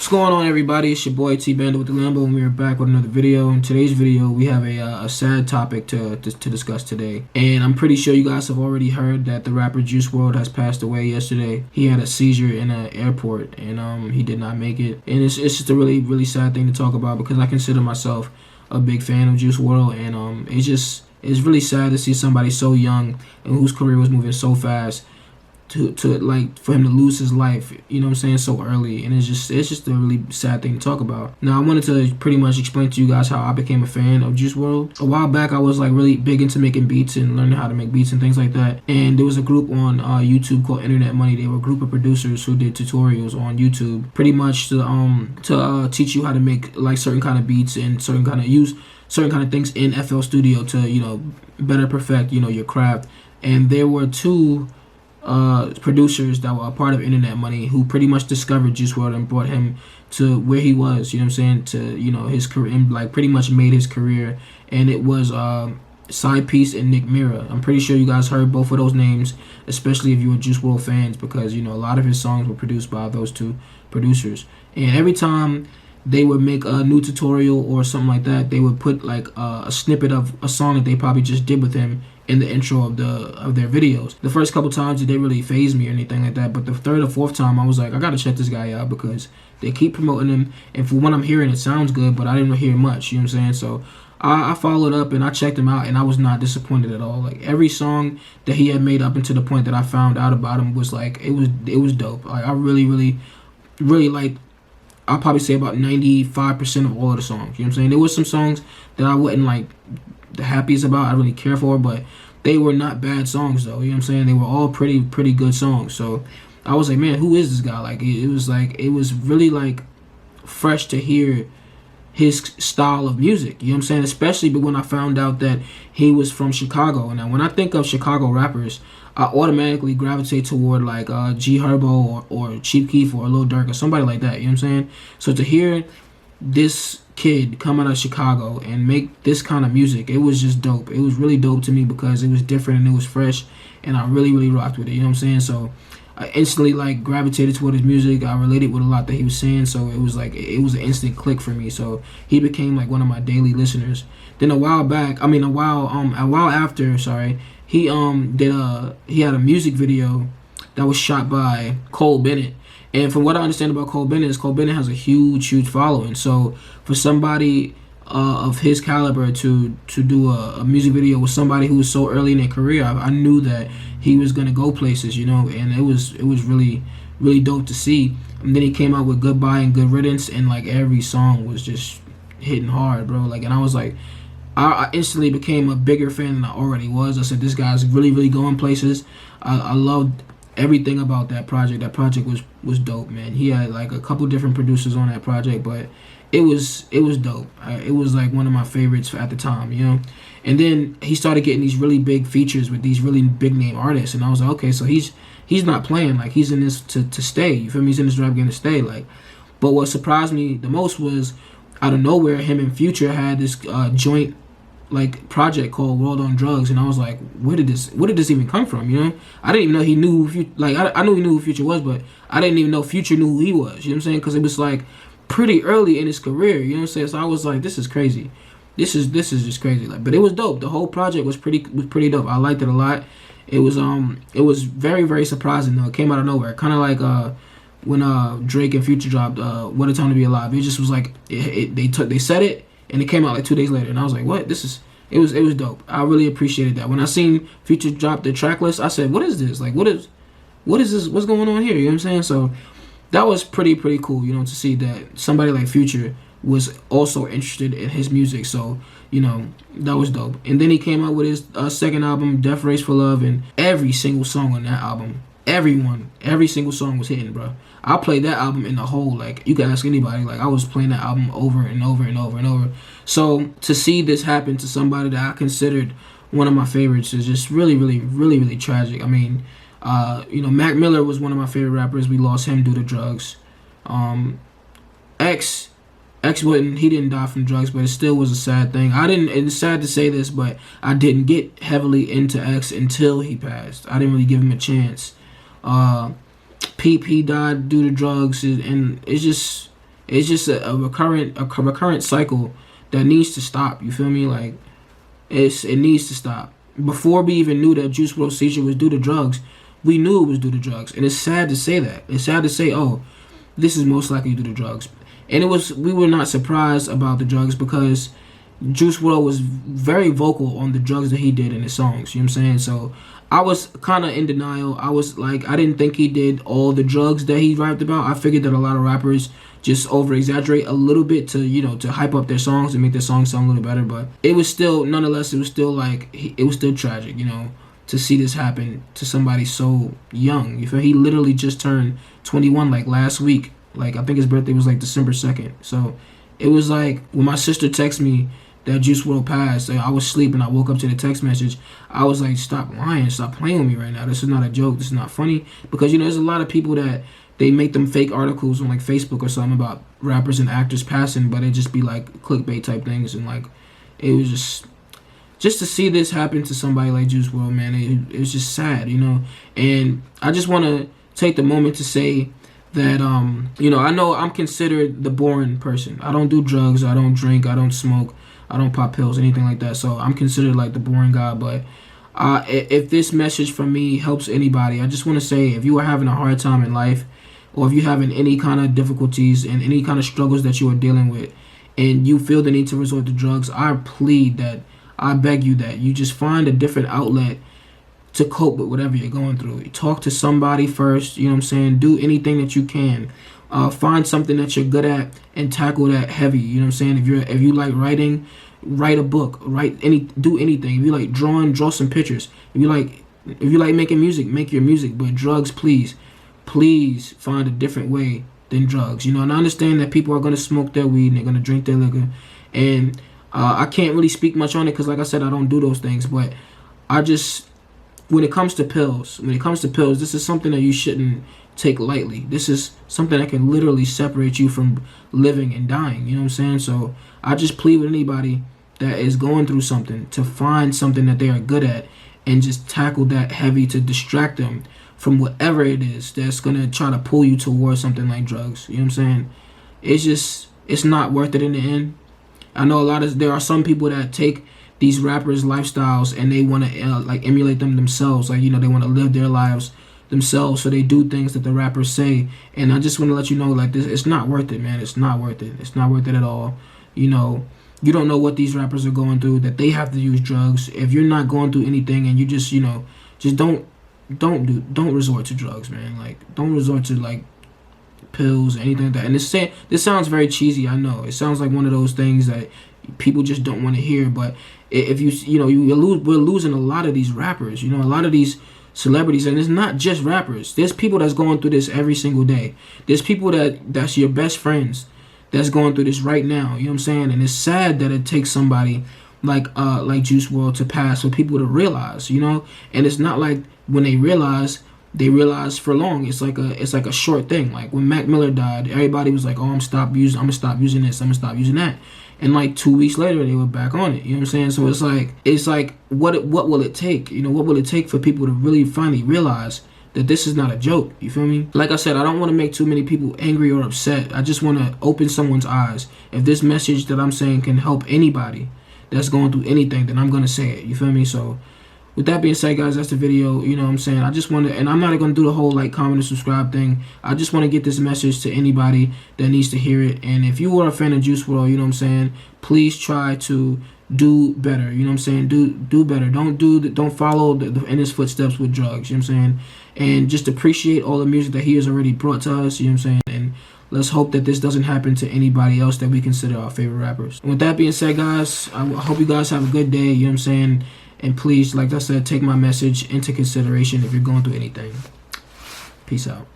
What's going on, everybody? It's your boy T Bandit with the Lambo, and we are back with another video. In today's video, we have a sad topic to discuss today, and I'm pretty sure you guys have already heard that the rapper Juice WRLD has passed away yesterday. He had a seizure in an airport, and he did not make it. And it's just a really sad thing to talk about because I consider myself a big fan of Juice WRLD, and it's really sad to see somebody so young and whose career was moving so fast to like for him to lose his life, you know what I'm saying, so early. And it's just a really sad thing to talk about. Now I wanted to pretty much explain to you guys how I became a fan of Juice WRLD. A while back I was like really big into making beats and learning how to make beats and things like that, and there was a group on YouTube called Internet Money. They were a group of producers who did tutorials on YouTube pretty much to teach you how to make like certain kind of beats and certain kind of things in FL Studio to, you know, better perfect, you know, your craft. And there were two producers that were a part of Internet Money who pretty much discovered Juice WRLD and brought him to where he was, you know what I'm saying, to, you know, his career, and like pretty much made his career. And it was Side Piece and Nick Mira. I'm pretty sure you guys heard both of those names, especially if you were Juice WRLD fans, because, you know, a lot of his songs were produced by those two producers. And every time they would make a new tutorial or something like that, they would put like a snippet of a song that they probably just did with him in the intro of their videos. The first couple times it didn't really faze me or anything like that, but the third or fourth time I was like, I gotta check this guy out because they keep promoting him, and for what I'm hearing, it sounds good, but I didn't hear much, you know what I'm saying? So I followed up and I checked him out, and I was not disappointed at all. Like every song that he had made up until the point that I found out about him was like, it was dope. Like I really like, I'll probably say about 95% of all of the songs. You know what I'm saying? There was some songs that I wasn't like the happiest about, I really care for, but they were not bad songs though. You know what I'm saying? They were all pretty good songs. So I was like, man, who is this guy? Like it was really like fresh to hear his style of music. You know what I'm saying? Especially but when I found out that he was from Chicago. Now when I think of Chicago rappers, I automatically gravitate toward like G Herbo or Chief Keef or Lil Durk or somebody like that. You know what I'm saying? So to hear this kid come out of Chicago and make this kind of music, it was just dope. It was really dope to me because it was different and it was fresh, and I really rocked with it. You know what I'm saying? So I instantly like gravitated toward his music. I related with a lot that he was saying, so it was like it was an instant click for me. So he became like one of my daily listeners. Then a while after, he he had a music video that was shot by Cole Bennett. And from what I understand about Cole Bennett is Cole Bennett has a huge following. So for somebody of his caliber to do a music video with somebody who was so early in their career, I knew that he was gonna go places, you know. And it was really dope to see. And then he came out with Goodbye and Good Riddance, and like every song was just hitting hard, bro. Like, and I was like, I instantly became a bigger fan than I already was. I said, this guy's really going places. I loved everything about that project. That project was dope, man. He had like a couple different producers on that project, but it was dope. It was like one of my favorites at the time, you know. And then he started getting these really big features with these really big name artists, and I was like, okay, so he's not playing. Like he's in this to stay. You feel me? He's in this rap game to stay. Like, but what surprised me the most was out of nowhere, him and Future had this joint like project called World on Drugs, and I was like, where did this even come from? You know, I didn't even know he knew I knew he knew who Future was, but I didn't even know Future knew who he was. You know what I'm saying? Because it was like pretty early in his career. You know what I'm saying? So I was like, this is crazy. This is just crazy. Like, but it was dope. The whole project was pretty dope. I liked it a lot. It was very surprising though. It came out of nowhere, kind of like when Drake and Future dropped What a Time to Be Alive. It just was like they said it, and it came out like 2 days later, and I was like, what? It was dope. I really appreciated that. When I seen Future drop the track list, I said, what is this? Like, what is this? What's going on here? You know what I'm saying? So that was pretty cool, you know, to see that somebody like Future was also interested in his music. So, you know, that was dope. And then he came out with his second album, Death Race for Love, and every single song on that album, every single song was hitting, bro. I played that album in the whole, like, you can ask anybody, like, I was playing that album over and over. So to see this happen to somebody that I considered one of my favorites is just really tragic. I mean, you know, Mac Miller was one of my favorite rappers. We lost him due to drugs. X he didn't die from drugs, but it still was a sad thing. It's sad to say this, but I didn't get heavily into X until he passed. I didn't really give him a chance. Peep, he died due to drugs, and it's just It's just a recurrent cycle that needs to stop. You feel me? Like it needs to stop. Before we even knew that Juice WRLD's seizure was due to drugs, we knew it was due to drugs, and it's sad to say that. It's sad to say, oh, this is most likely due to drugs, and we were not surprised about the drugs because Juice WRLD was very vocal on the drugs that he did in his songs. You know what I'm saying? So I was kind of in denial. I was like, I didn't think he did all the drugs that he rapped about. I figured that a lot of rappers just over exaggerate a little bit to hype up their songs and make their songs sound a little better. But it was still, nonetheless, it was still tragic, to see this happen to somebody so young. You feel? He literally just turned 21 like last week. Like I think his birthday was like December 2nd. So it was like when my sister texted me that Juice WRLD passed, like, I was sleeping. I woke up to the text message. I was like, stop lying, stop playing with me right now. This is not a joke. This is not funny. Because there's a lot of people that they make them fake articles on like Facebook or something about rappers and actors passing, but it just be like clickbait type things, and like it was just to see this happen to somebody like Juice WRLD, man. It was just sad, And I just want to take the moment to say that I know I'm considered the boring person. I don't do drugs. I don't drink. I don't smoke. I don't pop pills, anything like that. So I'm considered like the boring guy. But if this message from me helps anybody, I just want to say, if you are having a hard time in life, or if you're having any kind of difficulties and any kind of struggles that you are dealing with, and you feel the need to resort to drugs, I beg you that you just find a different outlet to cope with whatever you're going through. Talk to somebody first, you know what I'm saying? Do anything that you can. Find something that you're good at and tackle that heavy, you know what I'm saying? If you like writing, write a book, do anything. If you like drawing, draw some pictures. If you like making music, make your music. But drugs, please find a different way than drugs. And I understand that people are going to smoke their weed and they're going to drink their liquor. And I can't really speak much on it because, like I said, I don't do those things. But when it comes to pills, this is something that you shouldn't take lightly. This is something that can literally separate you from living and dying. You know what I'm saying? So I just plead with anybody that is going through something to find something that they are good at and just tackle that heavy to distract them from whatever it is that's going to try to pull you towards something like drugs. You know what I'm saying? It's not worth it in the end. I know there are some people that take these rappers' lifestyles and they want to emulate them themselves. Like, they want to live their lives themselves, so they do things that the rappers say. And I just want to let you know, like, this, it's not worth it, man. It's not worth it. It's not worth it at all. You don't know what these rappers are going through, that they have to use drugs. If you're not going through anything and you just don't resort to drugs, man. Like, don't resort to like pills or anything like that. And this sounds very cheesy, I know. It sounds like one of those things that people just don't want to hear. But if we're losing a lot of these rappers, a lot of these celebrities, and it's not just rappers. There's people that's going through this every single day. There's people that's your best friends that's going through this right now. You know what I'm saying? And it's sad that it takes somebody like Juice WRLD to pass for people to realize, And it's not like when they realize for long. It's like a short thing. Like when Mac Miller died, everybody was like, "Oh, I'm gonna stop using this. I'm gonna stop using that." And like 2 weeks later, they were back on it. You know what I'm saying? So it's like what will it take? What will it take for people to really finally realize that this is not a joke? You feel me? Like I said, I don't want to make too many people angry or upset. I just want to open someone's eyes. If this message that I'm saying can help anybody that's going through anything, then I'm gonna say it. You feel me? So with that being said, guys, that's the video. You know what I'm saying? I just want to, and I'm not going to do the whole like, comment, and subscribe thing. I just want to get this message to anybody that needs to hear it. And if you are a fan of Juice WRLD, you know what I'm saying, please try to do better. You know what I'm saying? Do better. Don't follow in his footsteps with drugs. You know what I'm saying? And just appreciate all the music that he has already brought to us. You know what I'm saying? And let's hope that this doesn't happen to anybody else that we consider our favorite rappers. And with that being said, guys, I hope you guys have a good day. You know what I'm saying? And please, like I said, take my message into consideration if you're going through anything. Peace out.